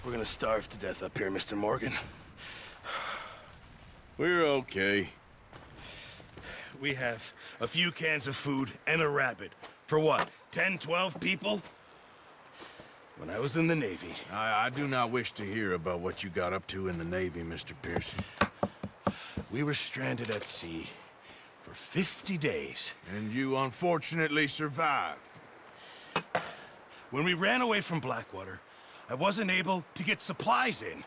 We're gonna starve to death up here, Mr. Morgan. We're okay. We have a few cans of food and a rabbit. For what, 10, 12 people? When I was in the Navy... I do not wish to hear about what you got up to in the Navy, Mr. Pearson. We were stranded at sea for 50 days. And you unfortunately survived. When we ran away from Blackwater, I wasn't able to get supplies in.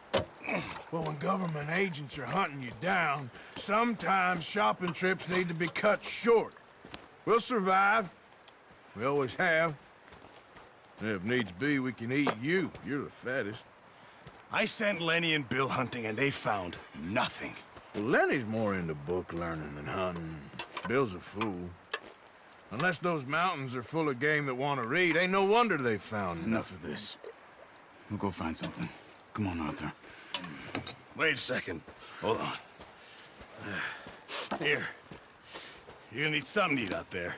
Well, when government agents are hunting you down, sometimes shopping trips need to be cut short. We'll survive. We always have. If needs be, we can eat you. You're the fattest. I sent Lenny and Bill hunting, and they found nothing. Well, Lenny's more into book learning than hunting. Bill's a fool. Unless those mountains are full of game that want to read, ain't no wonder they found Enough of this. We'll go find something. Come on, Arthur. Wait a second. Hold on. Here. You're gonna need something to eat out there.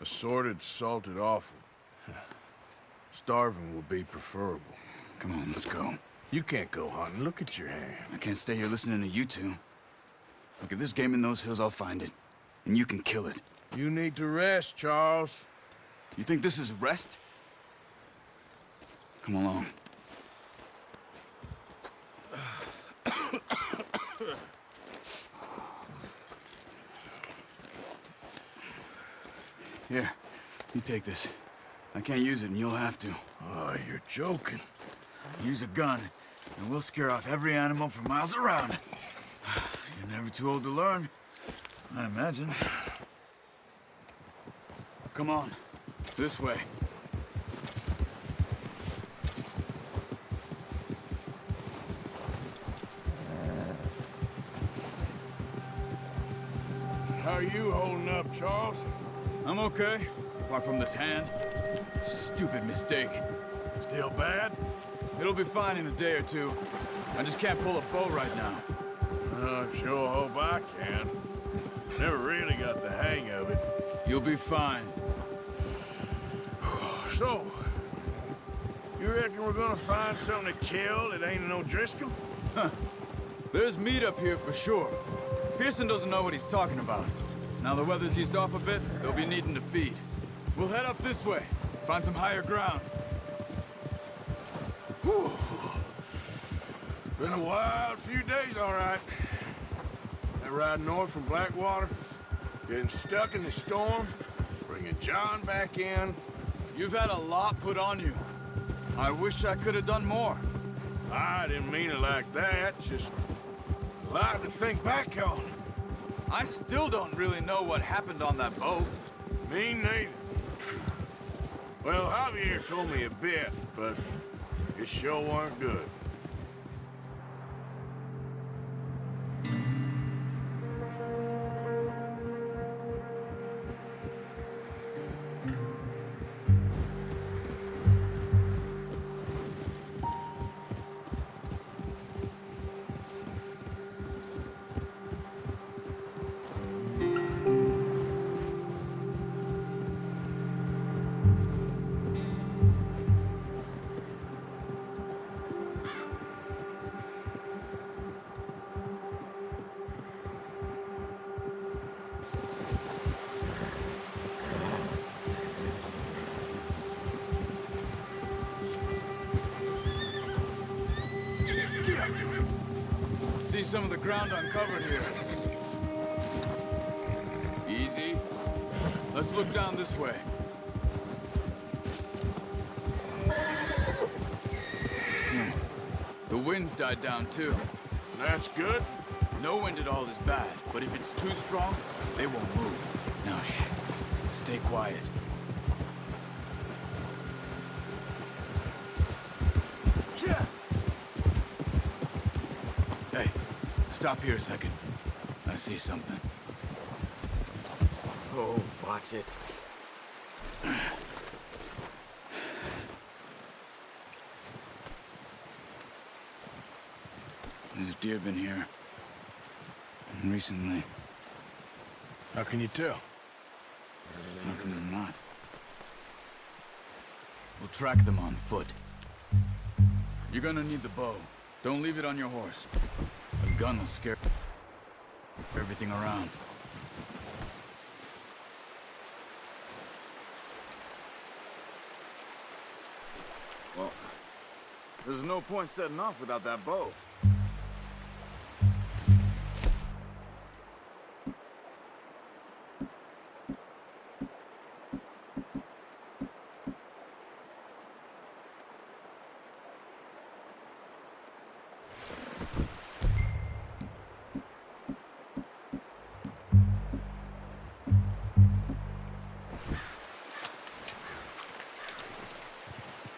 Assorted, salted offal. Starving will be preferable. Come on, let's go. You can't go hunting. Look at your hand. I can't stay here listening to you two. Look, if there's game in those hills, I'll find it. And you can kill it. You need to rest, Charles. You think this is rest? Come along. Here, you take this. I can't use it, and you'll have to. Oh, you're joking. Use a gun, and we'll scare off every animal for miles around. You're never too old to learn, I imagine. Come on, this way. How are you holding up, Charles? I'm okay, apart from this hand. Stupid mistake. Still bad? It'll be fine in a day or two. I just can't pull a bow right now. I sure hope I can. Never really got the hang of it. You'll be fine. So, you reckon we're gonna find something to kill that ain't no Driscoll? Huh. There's meat up here for sure. Pearson doesn't know what he's talking about. Now the weather's eased off a bit, they'll be needing to feed. We'll head up this way, find some higher ground. Whew. Been a wild few days, all right. That ride north from Blackwater, getting stuck in the storm, bringing John back in. You've had a lot put on you. I wish I could have done more. I didn't mean it like that, just a lot to think back on. I still don't really know what happened on that boat. Me neither. Well, Javier told me a bit, but it sure weren't good. See some of the ground uncovered here. Easy. Let's look down this way. The wind's died down too. That's good. No wind at all is bad, but if it's too strong, they won't move. Now shh. Stay quiet. Hey, stop here a second. I see something. Oh, watch it. There's deer been here. Recently. How can you tell? How come they're not? We'll track them on foot. You're gonna need the bow. Don't leave it on your horse. A gun will scare everything around. Well, there's no point setting off without that bow.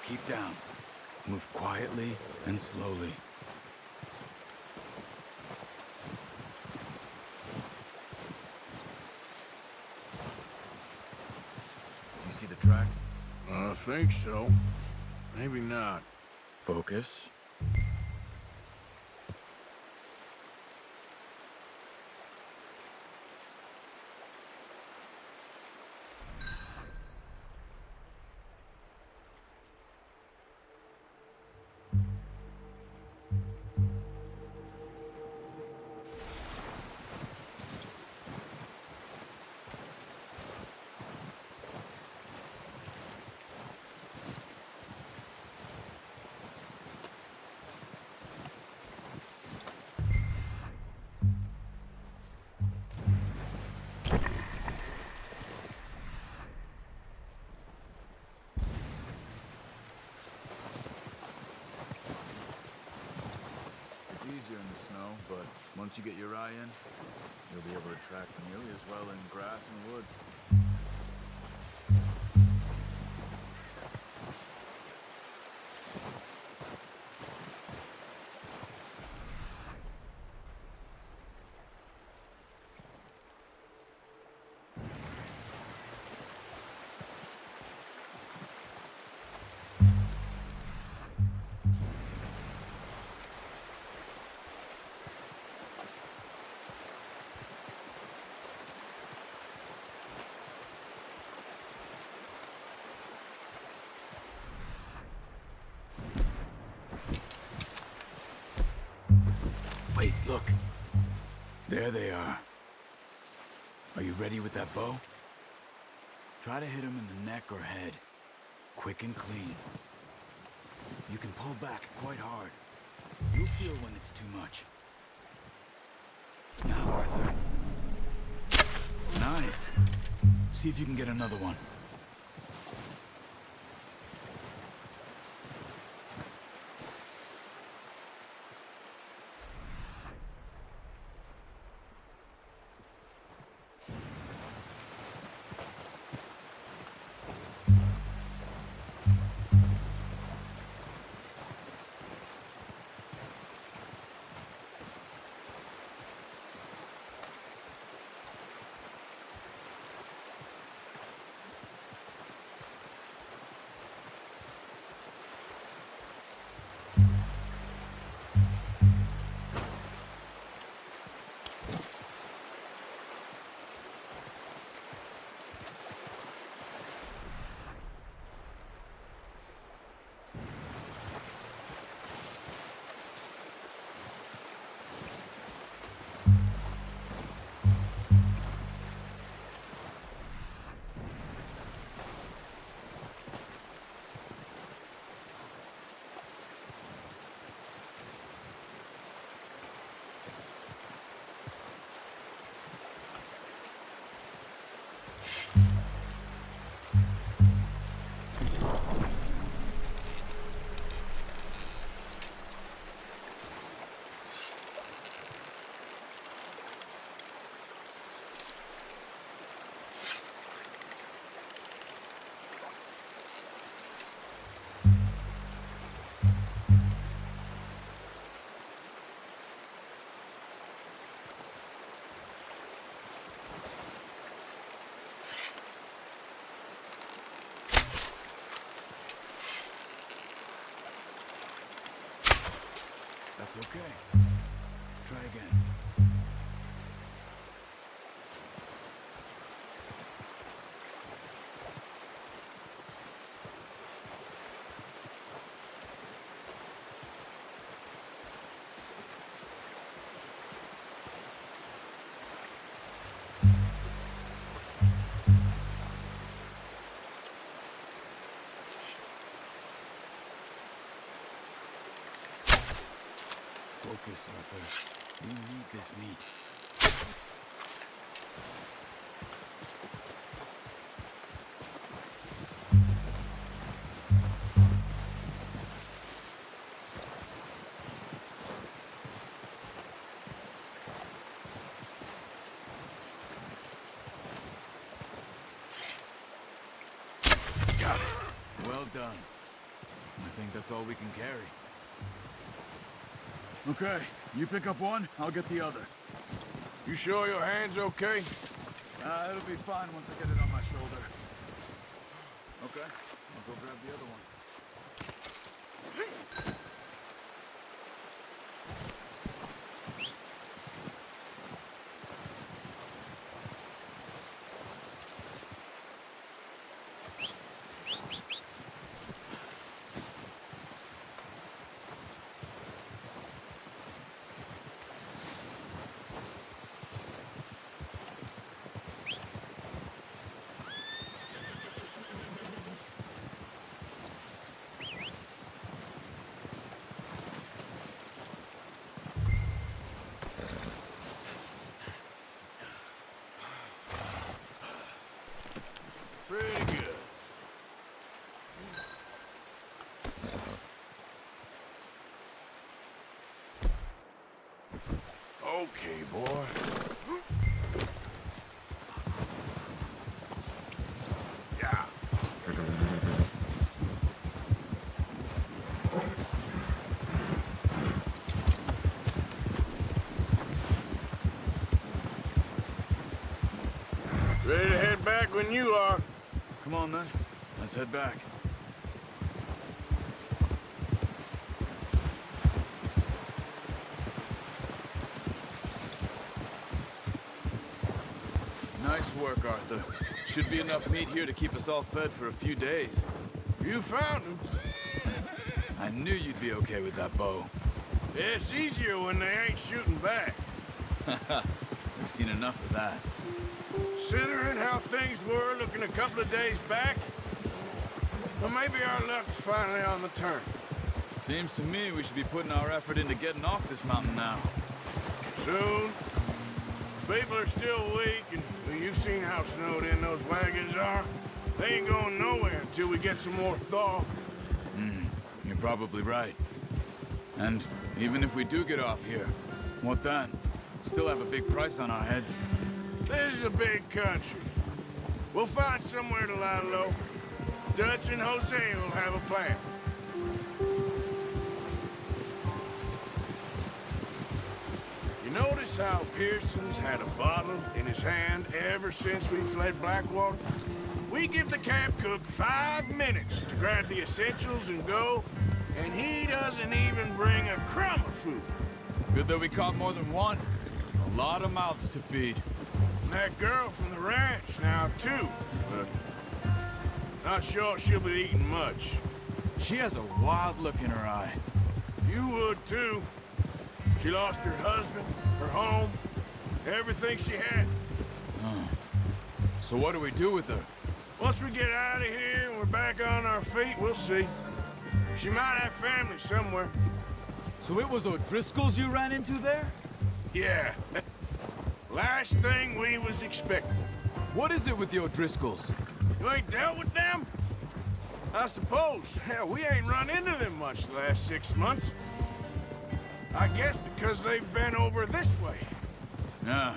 Keep down. Move quietly and slowly. You see the tracks? I think so. Maybe not. Focus. It's easier in the snow, but once you get your eye in, you'll be able to track nearly as well in grass and woods. Wait, look. There they are. Are you ready with that bow? Try to hit him in the neck or head. Quick and clean. You can pull back quite hard. You'll feel when it's too much. Now, Arthur. Nice. See if you can get another one. That's okay. Try again. this, Arthur. We need this meat. Got it. Well done. I think that's all we can carry. Okay, you pick up one, I'll get the other. You sure your hand's okay? It'll be fine once I get it on my shoulder. Okay, I'll go grab the other one. Pretty good. Okay, boy. Yeah. Ready to head back when you are. Come on then, let's head back. Nice work, Arthur. Should be enough meat here to keep us all fed for a few days. You found him. I knew you'd be okay with that bow. It's easier when they ain't shooting back. We've seen enough of that. Considering how things were looking a couple of days back, well, maybe our luck's finally on the turn. Seems to me we should be putting our effort into getting off this mountain now. Soon. People are still weak, and well, you've seen how snowed in those wagons are. They ain't going nowhere until we get some more thaw. You're probably right. And even if we do get off here, what then? Still have a big price on our heads. This is a big country. We'll find somewhere to lie low. Dutch and Jose will have a plan. You notice how Pearson's had a bottle in his hand ever since we fled Blackwater? We give the camp cook 5 minutes to grab the essentials and go, and he doesn't even bring a crumb of food. Good that we caught more than one. A lot of mouths to feed. And that girl from the ranch now, too, but not sure she'll be eating much. She has a wild look in her eye. You would, too. She lost her husband, her home, everything she had. So what do we do with her? Once we get out of here and we're back on our feet, we'll see. She might have family somewhere. So it was O'Driscoll's you ran into there? Yeah. Last thing we was expecting. What is it with the O'Driscolls? You ain't dealt with them? I suppose. Hell, we ain't run into them much the last 6 months. I guess because they've been over this way. Yeah.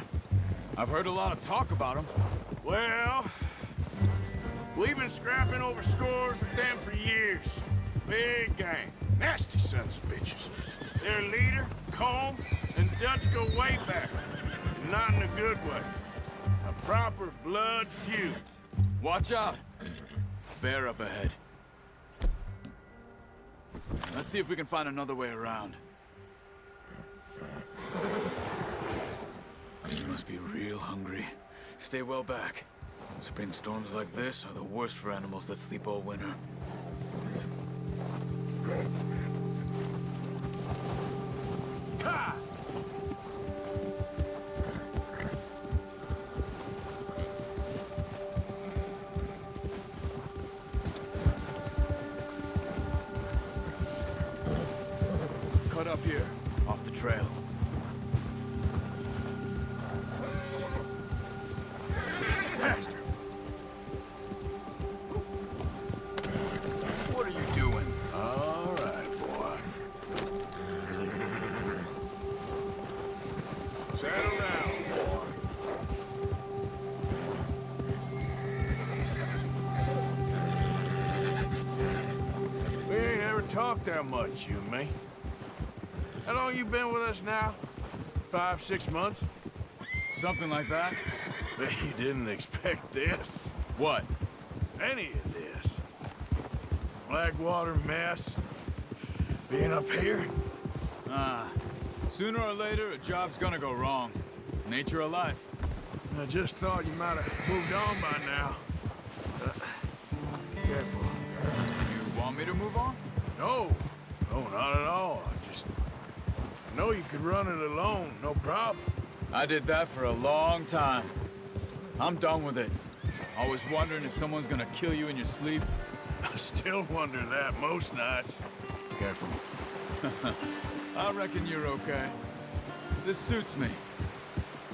I've heard a lot of talk about them. Well, we've been scrapping over scores with them for years. Big gang. Nasty sons of bitches. Their leader, Combe, and Dutch go way back. And not in a good way. A proper blood feud. Watch out. Bear up ahead. Let's see if we can find another way around. You must be real hungry. Stay well back. Spring storms like this are the worst for animals that sleep all winter. Ha! Cut up here, off the trail. talk that much, you and me. How long you been with us now? 5, 6 months? Something like that? Bet you didn't expect this. What? Any of this. Blackwater mess. Being up here. Sooner or later, a job's gonna go wrong. Nature of life. I just thought you might have moved on by now. Careful. You want me to move on? No. No, not at all. I know you could run it alone, no problem. I did that for a long time. I'm done with it. Always wondering if someone's gonna kill you in your sleep. I still wonder that most nights. Careful. I reckon you're okay. This suits me.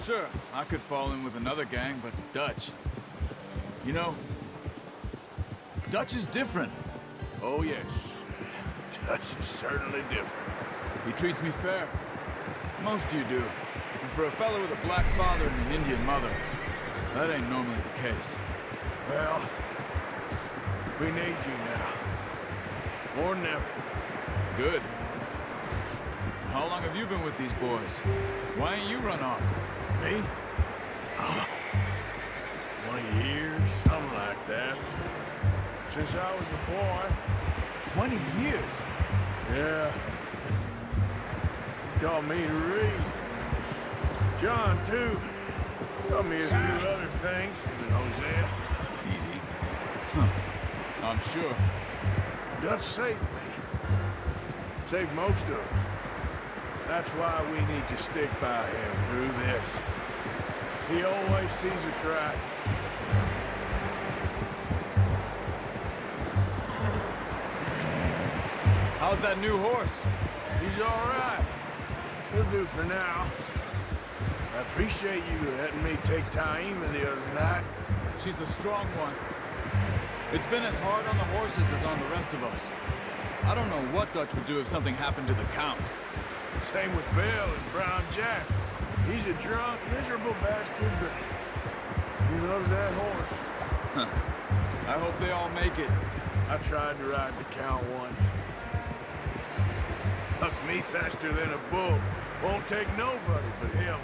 Sure, I could fall in with another gang, but Dutch... You know, Dutch is different. Oh, yes. Dutch is certainly different. He treats me fair. Most of you do. And for a fellow with a black father and an Indian mother, that ain't normally the case. Well, we need you now. More than ever. Good. How long have you been with these boys? Why ain't you run off? Me? 20 years, something like that. Since I was a boy. 20 years? Yeah. Taught me to read. John, too. Taught me a few other things. Even Hosea. Easy. Huh. I'm sure. Dutch saved me. Saved most of us. That's why we need to stick by him through this. He always sees us right. How's that new horse? He's all right. He'll do for now. I appreciate you letting me take Taima the other night. She's a strong one. It's been as hard on the horses as on the rest of us. I don't know what Dutch would do if something happened to the Count. Same with Bill and Brown Jack. He's a drunk, miserable bastard, but he loves that horse. Huh. I hope they all make it. I tried to ride the Count once. Bucked me faster than a bull. Won't take nobody but him.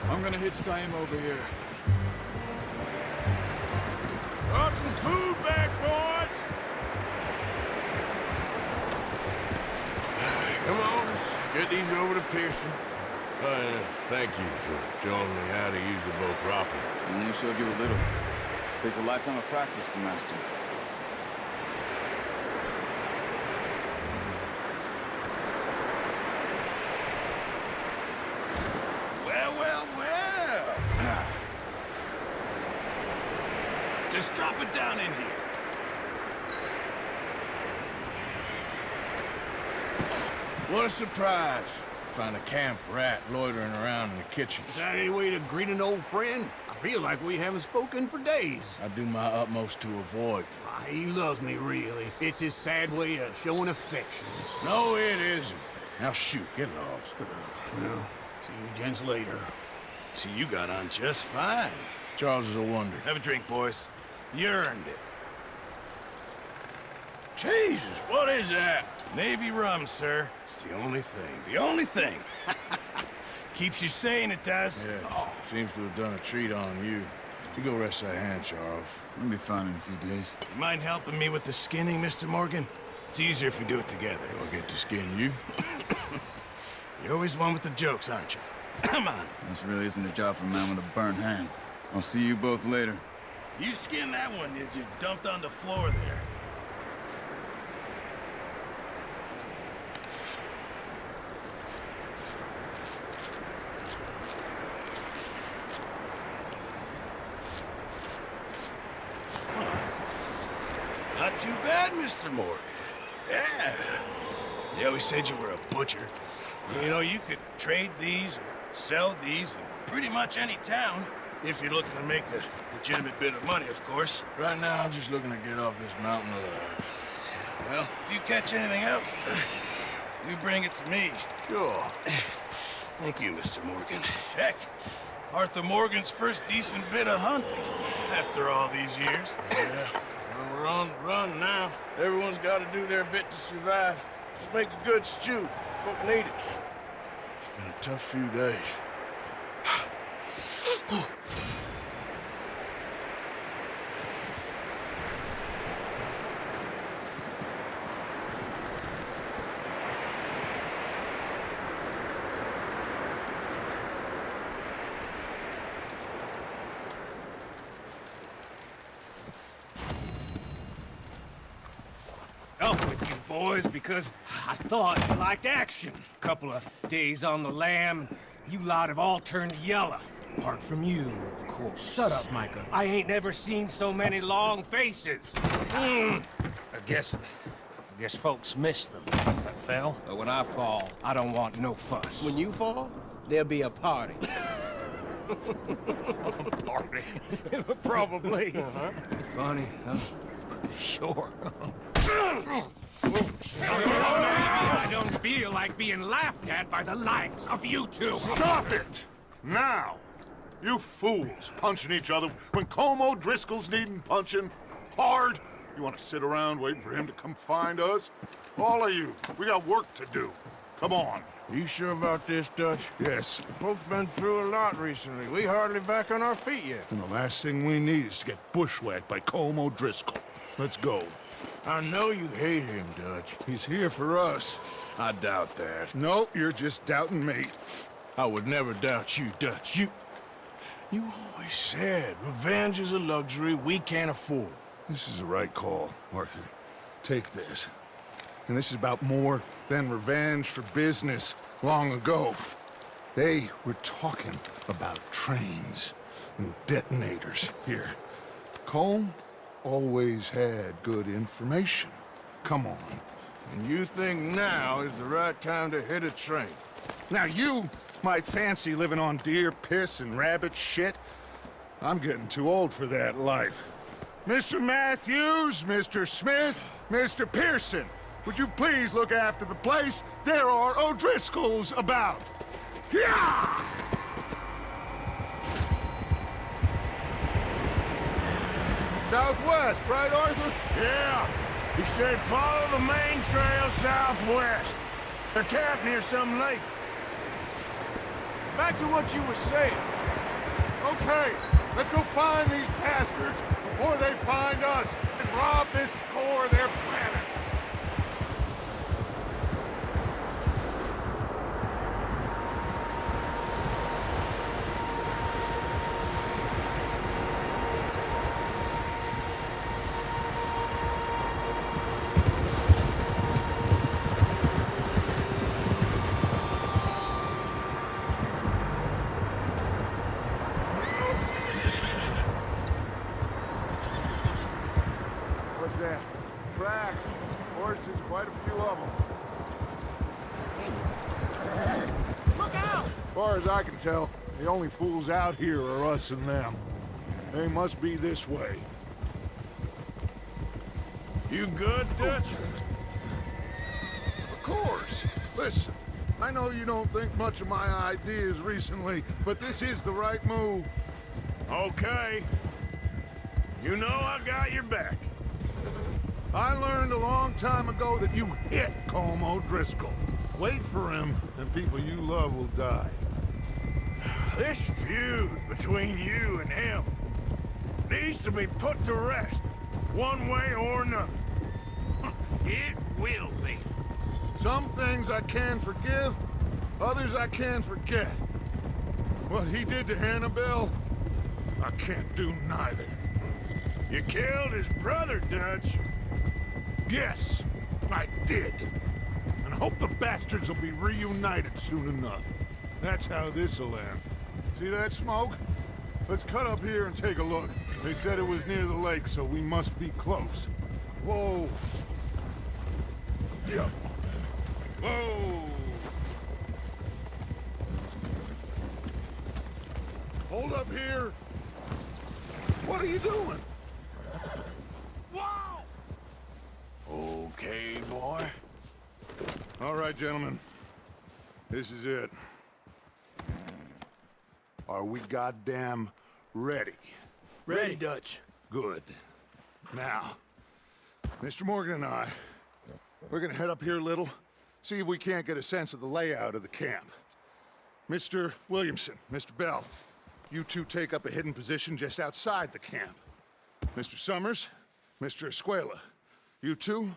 I'm gonna hitch Taima over here. Brought some food back, boys! Come on, let's get these over to Pearson. Thank you for showing me how to use the bow properly. I only showed you a little. Takes a lifetime of practice to master. Well. Just drop it down in here. What a surprise. Find a camp rat loitering around in the kitchen. Is that any way to greet an old friend? I feel like we haven't spoken for days. I do my utmost to avoid you. Ah, he loves me, really. It's his sad way of showing affection. No, it isn't. Now shoot, get lost. Well, see you gents later. See, you got on just fine. Charles is a wonder. Have a drink, boys. You earned it. Jesus, what is that? Navy rum, sir. It's the only thing. The only thing. Keeps you sane, it does. Yeah, seems to have done a treat on you. You go rest that hand, Charles. We'll be fine in a few days. You mind helping me with the skinning, Mr. Morgan? It's easier if we do it together. Do I get to skin you? You're always one with the jokes, aren't you? Come on. This really isn't a job for a man with a burnt hand. I'll see you both later. You skinned that one that you dumped on the floor there. Not too bad, Mr. Morgan. Yeah. They always said you were a butcher. You know, you could trade these or sell these in pretty much any town. If you're looking to make a legitimate bit of money, of course. Right now, I'm just looking to get off this mountain alive. Well, if you catch anything else, you bring it to me. Sure. Thank you, Mr. Morgan. Heck, Arthur Morgan's first decent bit of hunting after all these years. Yeah, well, we're on the run now. Everyone's got to do their bit to survive. Just make a good stew. Folk need it. It's been a tough few days. Up with you boys because I thought you liked action. Couple of days on the lam, you lot have all turned yellow. Apart from you, of course. Shut up, Micah. I ain't never seen so many long faces. I guess folks miss them. I fell, but when I fall, I don't want no fuss. When you fall, there'll be a party. Party. Probably. Funny, huh? Sure. I don't feel like being laughed at by the likes of you two. Stop it! Now! You fools punching each other when Colm O'Driscoll's needing punching hard. You want to sit around waiting for him to come find us? All of you, we got work to do. Come on. You sure about this, Dutch? Yes. Folks been through a lot recently. We hardly back on our feet yet. And the last thing we need is to get bushwhacked by Colm O'Driscoll. Let's go. I know you hate him, Dutch. He's here for us. I doubt that. No, you're just doubting me. I would never doubt you, Dutch. You always said revenge is a luxury we can't afford. This is the right call, Arthur. Take this. And this is about more than revenge for business long ago. They were talking about trains and detonators here. Colm always had good information. Come on. And you think now is the right time to hit a train? Now you might fancy living on deer piss and rabbit shit. I'm getting too old for that life. Mr. Matthews, Mr. Smith, Mr. Pearson, would you please look after the place? There are O'Driscolls about. Yeah! Southwest, right, Arthur? Yeah. He said follow the main trail southwest. They're camped near some lake. Back to what you were saying. Okay, let's go find these bastards before they find us and rob this core of their planet. What's that? Tracks. Horses, quite a few of them. Look out! As far as I can tell, the only fools out here are us and them. They must be this way. You good, Dutch? Of course. Listen, I know you don't think much of my ideas recently, but this is the right move. Okay. You know I got your back. I learned a long time ago that you hit Colm O'Driscoll. Wait for him, and people you love will die. This feud between you and him needs to be put to rest, one way or another. It will be. Some things I can forgive, others I can forget. What he did to Annabelle, I can't do neither. You killed his brother, Dutch. Yes, I did. And I hope the bastards will be reunited soon enough. That's how this'll end. See that smoke? Let's cut up here and take a look. They said it was near the lake, so we must be close. Whoa. Yeah. Whoa! Hold up here. What are you doing? Wow! Okay, boy. All right, gentlemen. This is it. Are we goddamn ready? Ready, Dutch. Good. Now, Mr. Morgan and I, we're gonna head up here a little, see if we can't get a sense of the layout of the camp. Mr. Williamson, Mr. Bell, you two take up a hidden position just outside the camp. Mr. Summers, Mr. Escuela, you two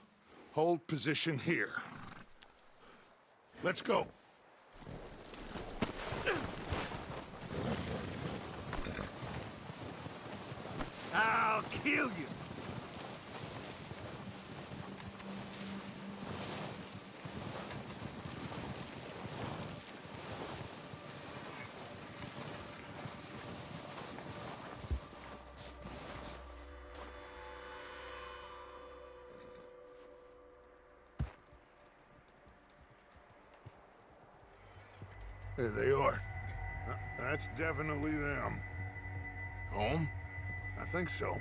hold position here. Let's go. I'll kill you. There they are. That's definitely them. Home? I think so.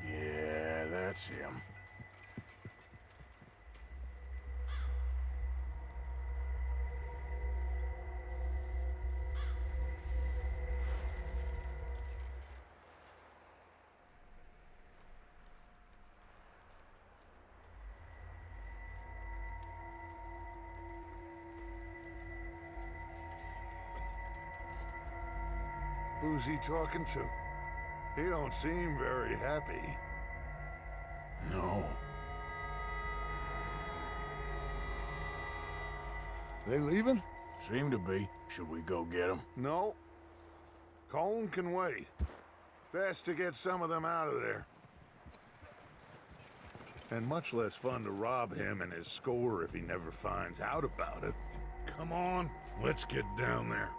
Yeah, that's him. Who's he talking to? He don't seem very happy. No. They leaving? Seem to be. Should we go get him? No. Colin can wait. Best to get some of them out of there. And much less fun to rob him and his score if he never finds out about it. Come on, let's get down there.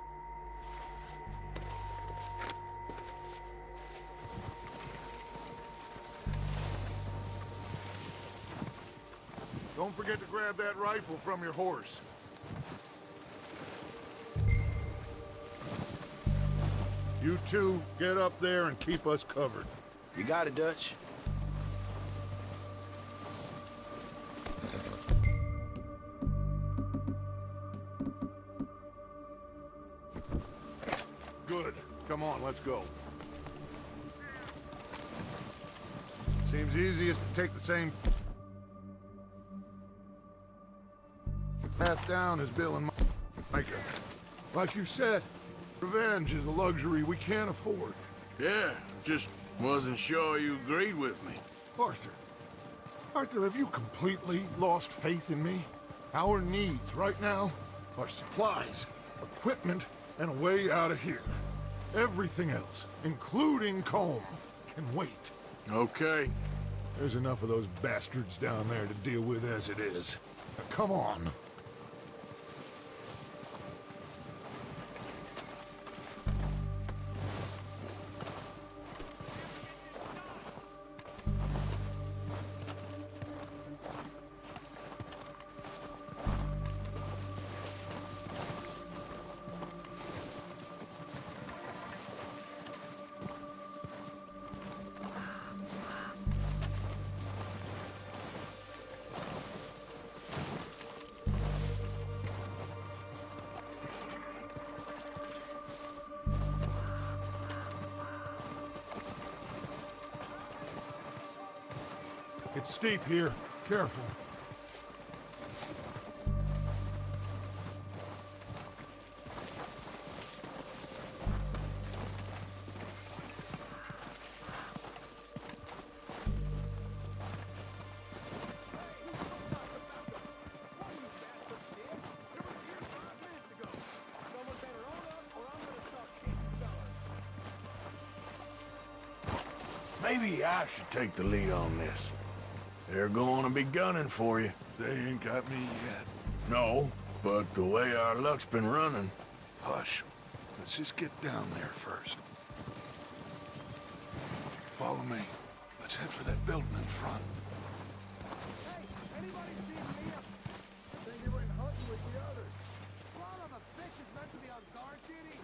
Don't forget to grab that rifle from your horse. You two, get up there and keep us covered. You got it, Dutch. Good. Come on, let's go. Seems easiest to take the same path down as Bill and Micah. Like you said, revenge is a luxury we can't afford. Yeah, just wasn't sure you agreed with me. Arthur. Arthur, have you completely lost faith in me? Our needs right now are supplies, equipment, and a way out of here. Everything else, including Colm, can wait. Okay. There's enough of those bastards down there to deal with as it is. Now, come on. It's steep here. Careful. Maybe I should take the lead on this. They're going to be gunning for you. They ain't got me yet. No, but the way our luck's been running. Hush. Let's just get down there first. Follow me. Let's head for that building in front. Hey, anybody see me? Think you went hunting with the others. Son of a bitch is meant to be on guard duty.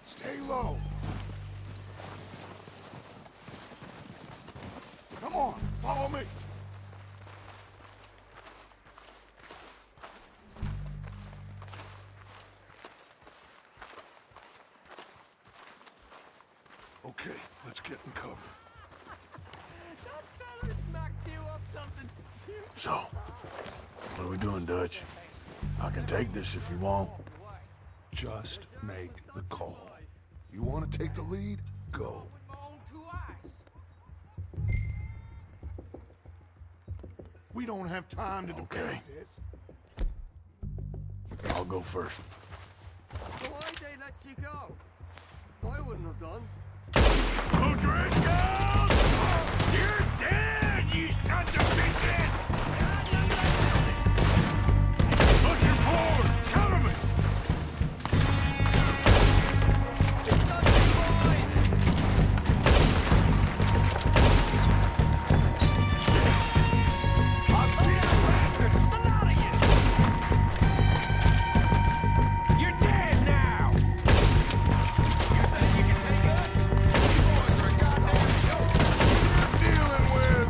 Stay low. Come on, follow Okay, let's get in cover. That fella smacked you up something stupid. So, what are we doing, Dutch? I can take this if you want. Just make the call. You want to take the lead? Go. With my own 2 eyes. We don't have time to Okay. debate this. I'll go first. So why'd they let you go? I wouldn't have done. O'Driscoll! You're dead, you sons of bitches! Pushing forward! Cover me! It's not the boys! I'll shoot out bastards! The lot of you! You're dead now! You think you can take us? You boys are a goddamn joke! Dealing with.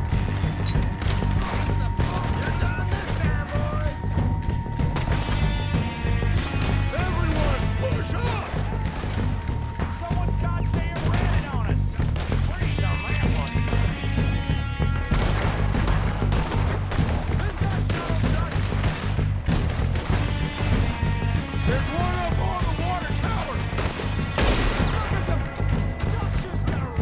You're done this time, boys! Everyone, push up! Someone goddamn ran it on us! Freeze on that one! This guy's shut up, Dutch! There's one up on the water tower! Look at them! Dutch just got a...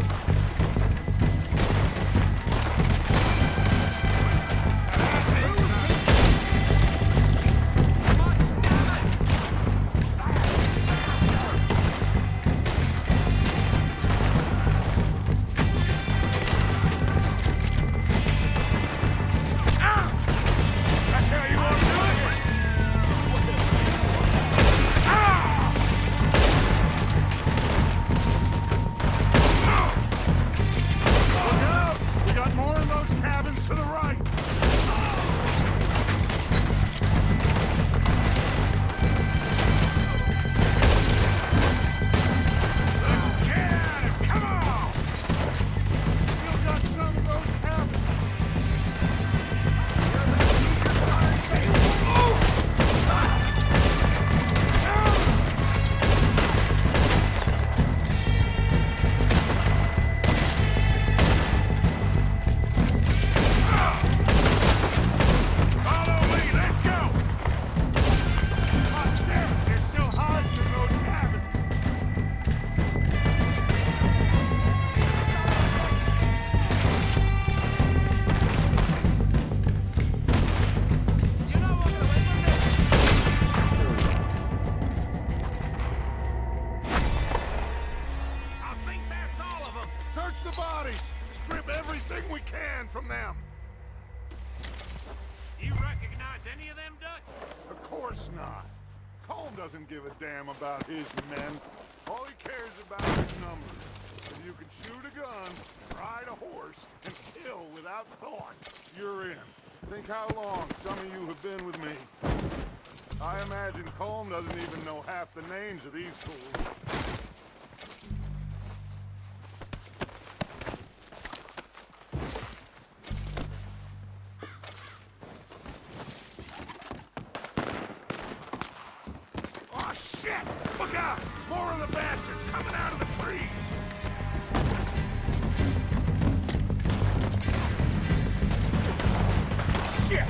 That's how you want to do it? Look out! We got more in those cabins to the right! Let's get at him! Come on! Still got some of those cabins! Follow me! Let's go! God damn it! They're still hiding in those cabins! You know what the way with I think that's all of them! Search the bodies! Strip everything we can from them! You recognize any of them, Dutch? Of course not. Colm doesn't give a damn about his men. All he cares about is numbers. If you can shoot a gun, ride a horse, and kill without thought, you're in. Think how long some of you have been with me. I imagine Colm doesn't even know half the names of these fools. Oh, shit! Look out! More of the bastards coming out of the trees! Shit!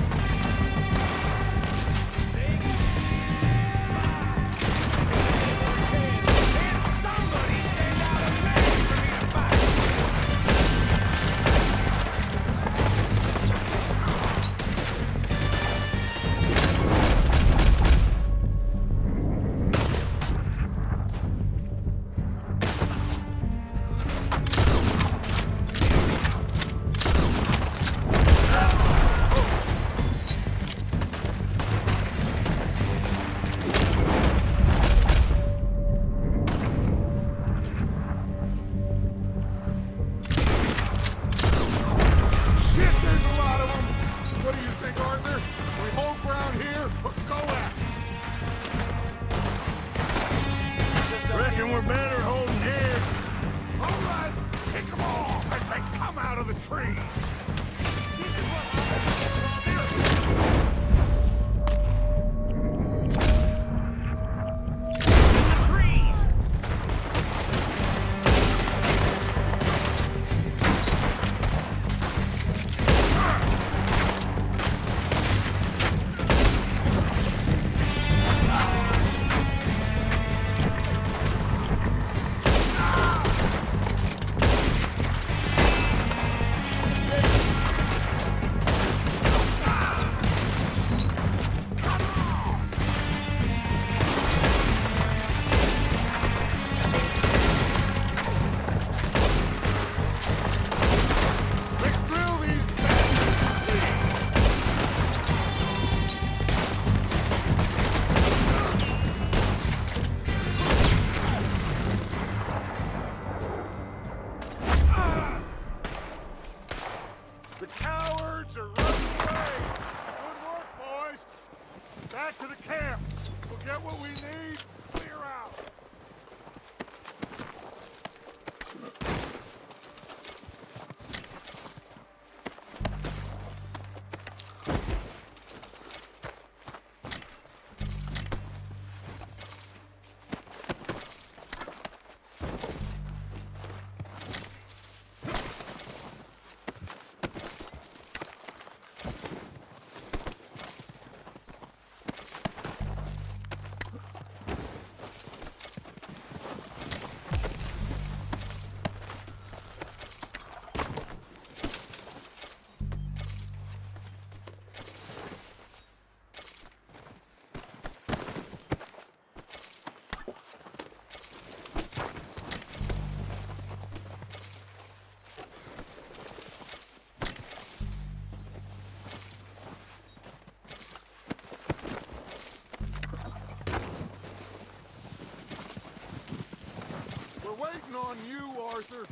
counting on you, Arthur.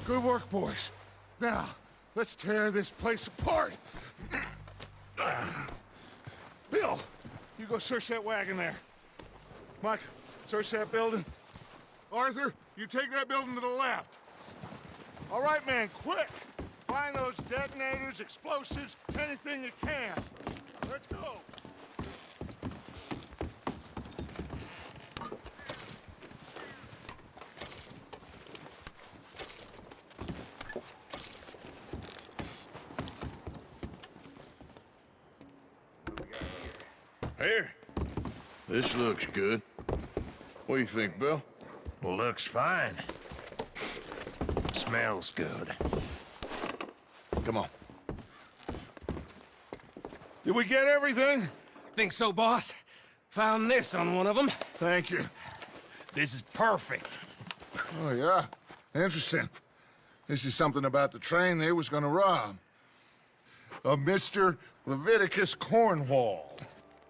Good work, boys. Now, let's tear this place apart. Bill, you go search that wagon there. Mike, search that building. Arthur, you take that building to the left. All right, man, quick. Find those detonators, explosives, anything you can. Let's go. Here. This looks good. What do you think, Bill? Looks fine. Smells good. Come on. Did we get everything? Think so, boss? Found this on one of them. Thank you. This is perfect. Oh, yeah? Interesting. This is something about the train they was gonna rob. A Mr. Leviticus Cornwall.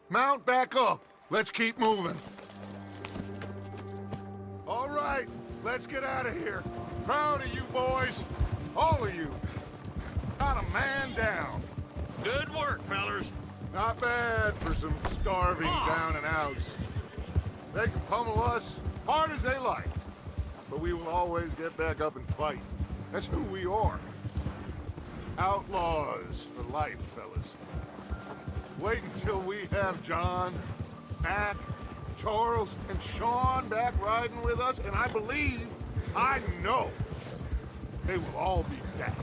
Mount back up. Let's keep moving. All right, let's get out of here. Proud of you boys. All of you. Not a man down. Good work, fellers. Not bad for some starving down and outs. They can pummel us hard as they like. But we will always get back up and fight. That's who we are. Outlaws for life, fellas. Wait until we have John, Mac, Charles, and Sean back riding with us, and I know, they will all be back.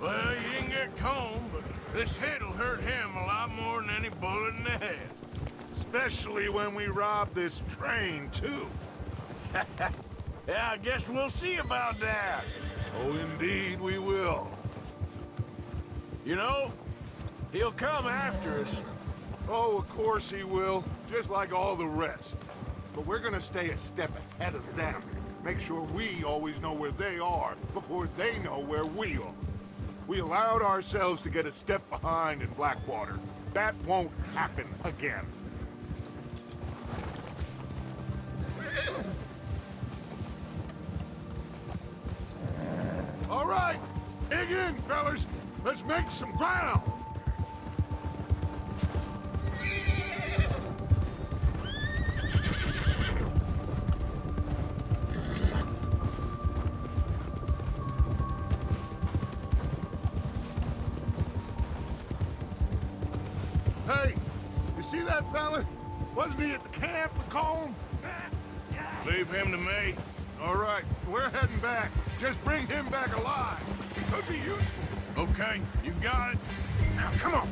Well, you didn't get Combe, but this hit'll hurt him a lot more than any bullet in the head. Especially when we rob this train, too. Yeah, I guess we'll see about that. Oh, indeed we will. You know, he'll come after us. Oh, of course he will, just like all the rest. But we're gonna stay a step ahead of them. Make sure we always know where they are before they know where we are. We allowed ourselves to get a step behind in Blackwater. That won't happen again. All right, dig in, fellas. Let's make some ground. Hey, you see that fella? Wasn't he at the camp with Combe? Leave him to me. All right, we're heading back. Just bring him back alive. Could be useful. Okay, you got it. Now, come on.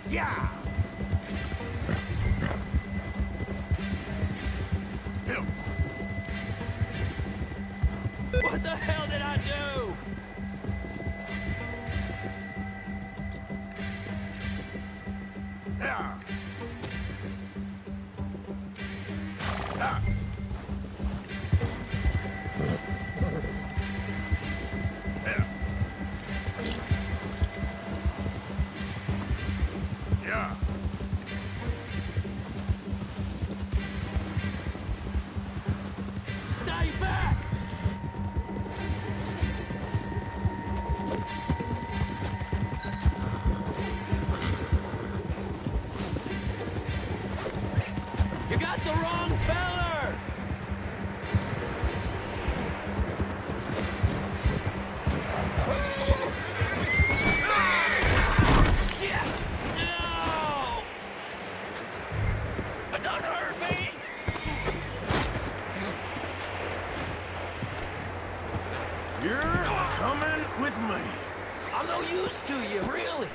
Yeah! Bill. What the hell did I do? Yeah. Yeah. Yeah. Stay back! You got the wrong feller! Shit! No! Don't hurt me! You're coming with me. I'm no use to you, really.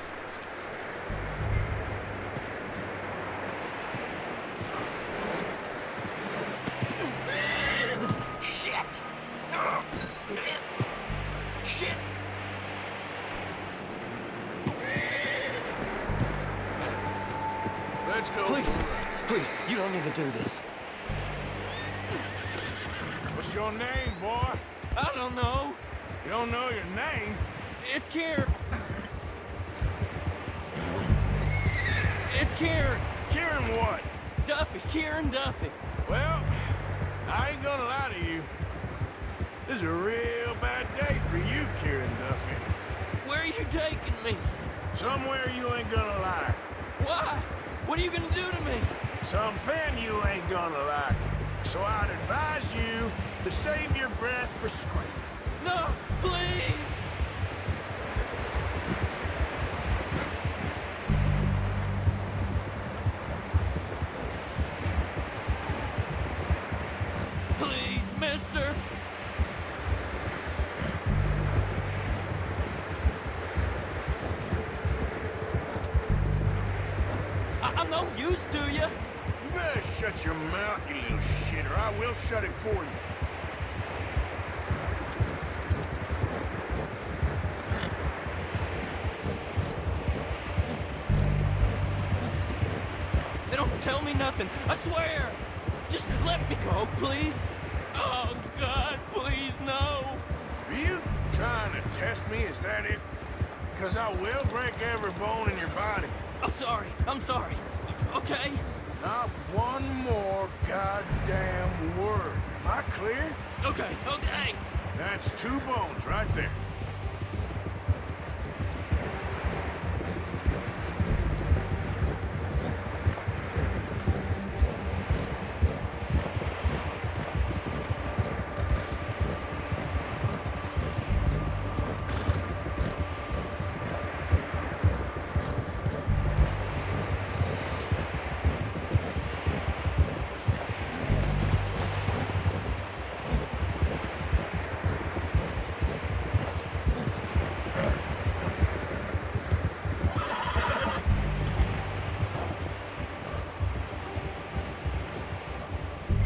Shit! Shit! Let's go. Please, you don't need to do this. What's your name, boy? I don't know. You don't know your name? It's Kieran. It's Kieran. Kieran what? Duffy. Kieran Duffy. Well, I ain't gonna lie to you. This is a real bad day for you, Kieran Duffy. Where are you taking me? Somewhere you ain't gonna like. Why? What are you gonna do to me? Something you ain't gonna like. So I'd advise you to save your breath for screaming. No, please. Please, mister. I'm no use to you. You better shut your mouth, you little shit, or I will shut it for you. They don't tell me nothing, I swear. Just let me go, please. Oh, God, please, no. Are you trying to test me? Is that it? Because I will break every bone in your body. I'm sorry. Okay? Not one more goddamn word. Am I clear? Okay. That's 2 bones right there.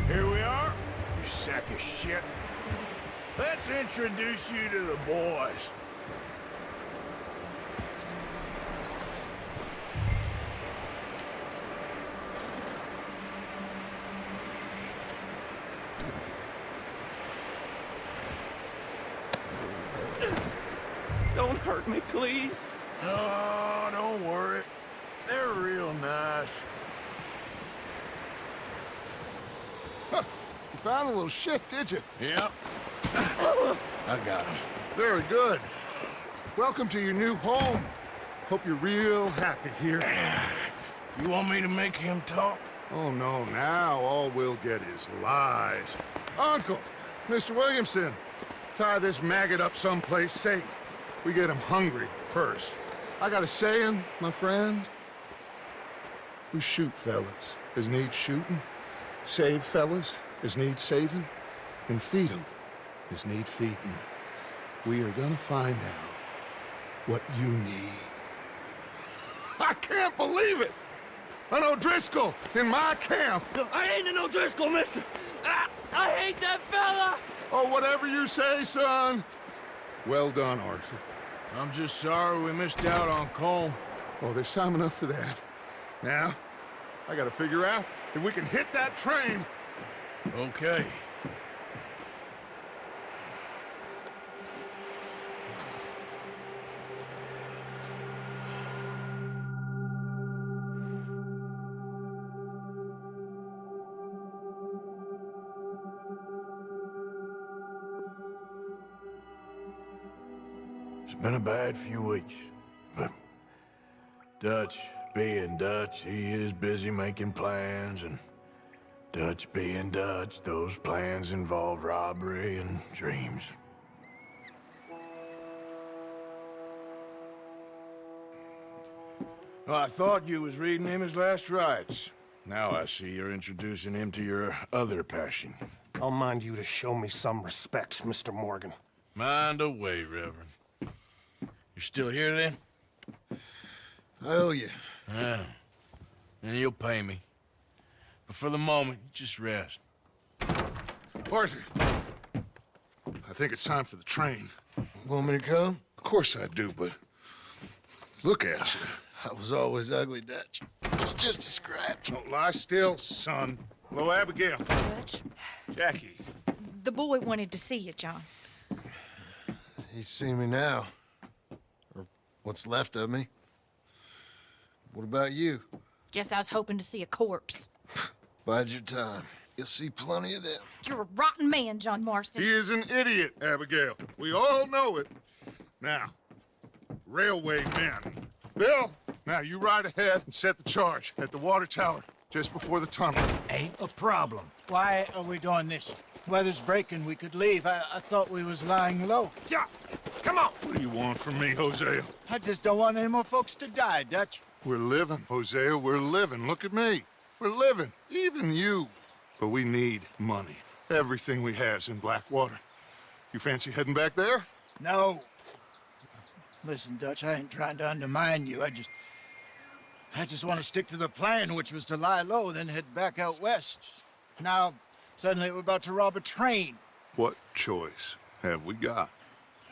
Here we are, you sack of shit. Let's introduce you to the boys. Don't hurt me, please. Oh, don't worry. They're real nice. Huh. You found a little shit, did you? Yep. I got him. Very good. Welcome to your new home. Hope you're real happy here. You want me to make him talk? Oh, no, now all we'll get is lies. Uncle, Mr. Williamson, tie this maggot up someplace safe. We get him hungry first. I got a saying, my friend. We shoot fellas as need shooting, save fellas as need saving, and feed 'em as need feeding. We are gonna find out what you need. I can't believe it! An O'Driscoll in my camp! I ain't an O'Driscoll, mister. I hate that fella. Oh, whatever you say, son. Well done, Arthur. I'm just sorry we missed out on Colm. Oh, there's time enough for that. Now, I gotta figure out if we can hit that train. Okay. It's been a bad few weeks, but Dutch being Dutch, he is busy making plans, and Dutch being Dutch, those plans involve robbery and dreams. Well, I thought you was reading him his last rites. Now I see you're introducing him to your other passion. I'll mind you to show me some respect, Mr. Morgan. Mind away, Reverend. You still here, then? I owe you. Yeah. And you'll pay me. But for the moment, just rest. Arthur, I think it's time for the train. Want me to come? Of course I do, but look at you. I was always ugly, Dutch. It's just a scratch. Don't lie still, son. Hello, Abigail. Dutch, Jackie. the boy wanted to see you, John. You see me now. Or what's left of me. What about you? Guess I was hoping to see a corpse. Bide your time. You'll see plenty of them. You're a rotten man, John Marston. He is an idiot, Abigail. We all know it. Now, railway men. Bill, now you ride ahead and set the charge at the water tower just before the tunnel. Ain't a problem. Why are we doing this? Weather's breaking, we could leave. I thought we was lying low. Yeah, come on. What do you want from me, Hosea? I just don't want any more folks to die, Dutch. We're living, Hosea, we're living. Look at me. We're living, even you. But we need money. Everything we has in Blackwater. You fancy heading back there? No. Listen, Dutch, I ain't trying to undermine you. I just want to stick to the plan, which was to lie low, then head back out west. Now, suddenly we're about to rob a train. What choice have we got?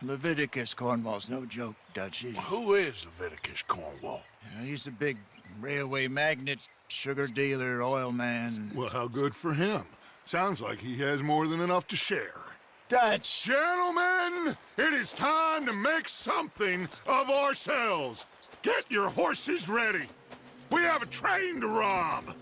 Leviticus Cornwall's no joke, Dutch. Who is Leviticus Cornwall? He's a big railway magnate, sugar dealer, oil man. Well, how good for him. Sounds like he has more than enough to share. Dutch! Gentlemen, it is time to make something of ourselves. Get your horses ready. We have a train to rob.